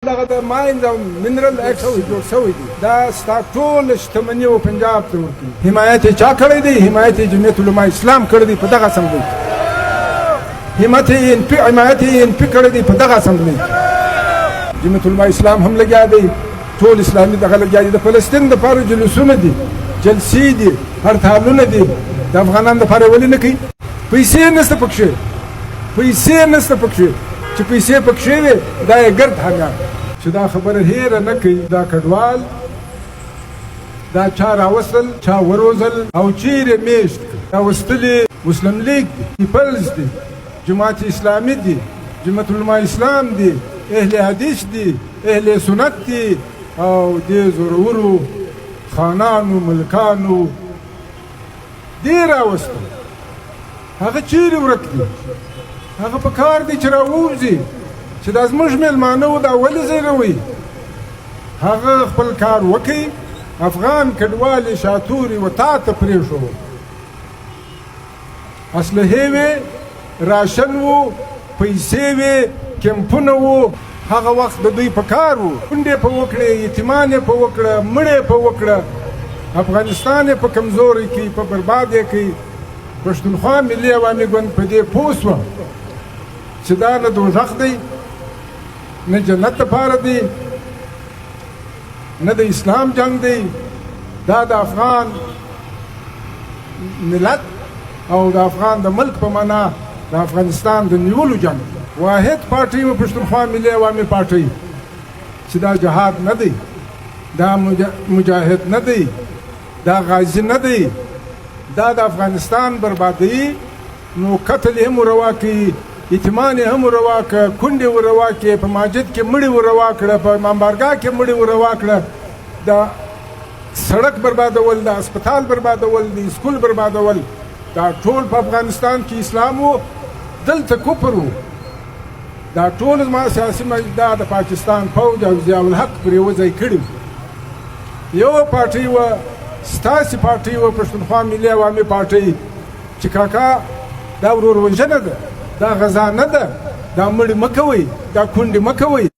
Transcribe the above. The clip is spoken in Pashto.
دغه د ماینز او منرل ایکټ جوړ شوی دی دا ستا ټول شتمني او پنجاب ته ورکوي. حمایت یې چا کړی دی؟ حمایت یې جمعیت علما اسلام کړی دی په دغه اسمبلۍ کې. حمایت یې ان پی کړی دی په دغه اسمبلۍ کې. جمعیت علما اسلام هم لګیا دی، ټول اسلامي دغه لګیا دي. د فلسطین دپاره جلوسونه دي، جلسې دي، هړتالونه دي. د افغانانو دپاره ولې نه کوي؟ پیسې نشته پکښې، پیسې نشته پکښې. چې پیسې پکښې وي دا یې ګرد حامیان. چې دا خبره هېره نه کوي دا کډوال، دا چا راوستل، چا وروزل او چیرې میشت راوستلي مسلم لیگ دي، پیپلز دي، جماعت اسلامي دي، جمعیت علما اسلام دي، اهل حدیث دي، اهل سنت دي او دې زورورو خانانو ملکانو دې راوستل. هغه چیرې ورک دي؟ هغه په کار دی چې راووځي چې دا زموږ میلمانه وو دا ولې ځایروي؟ هغه خپل کار وکړي. افغان کډوالې شاتورې و تا ته پرېښو. اسلحې وې، راشن وو، پیسې وې، کیمپونه وو. هغه وخت د دوی په کار وو کونډې په وکړې، یتیمان یې په وکړه، مړې په وکړه. افغانستان یې په کمزوري کې، په برباد یې کوي. پښتونخوا ملي عوامي ګوند په دې پوه شوه چې دا نه دوزخ دی، نه جنت دپاره دی، نه د اسلام جنگ دی. دا د افغان ملت او د افغان د ملک په معنا د افغانستان د نیولو جنگ. واحد پارټۍ و پښتونخوا ملي عوامي پارټۍ چې دا جهاد نه دی، دا مجاهد نه دی، دا غازی نه دی. دا د افغانستان بربادي. نو قتل یې هم وروا کړي، یتیمان یې هم وروا کړه، کونډې وروا کړې، په ماجد کې مړي وروا کړه، په امبارګاه کې مړي وروا کړه. د سړک بربادول، د هسپتال بربادول، د سکول بربادول. دا ټول په افغانستان کې اسلام و، دلته کفر و. دا ټول زما سیاسي دا د پاکستان فوج او ضیاء الحق پر یوه ځای کړي. یو پارټۍ وه، ستاسې پارټۍ وه، پښتونخوا ملي عوامي پارټۍ، چې کاکا دا ورور وژنه ده، دا غذا نه ده، دا مړي مه کوئ، دا کونډې مه کوئ.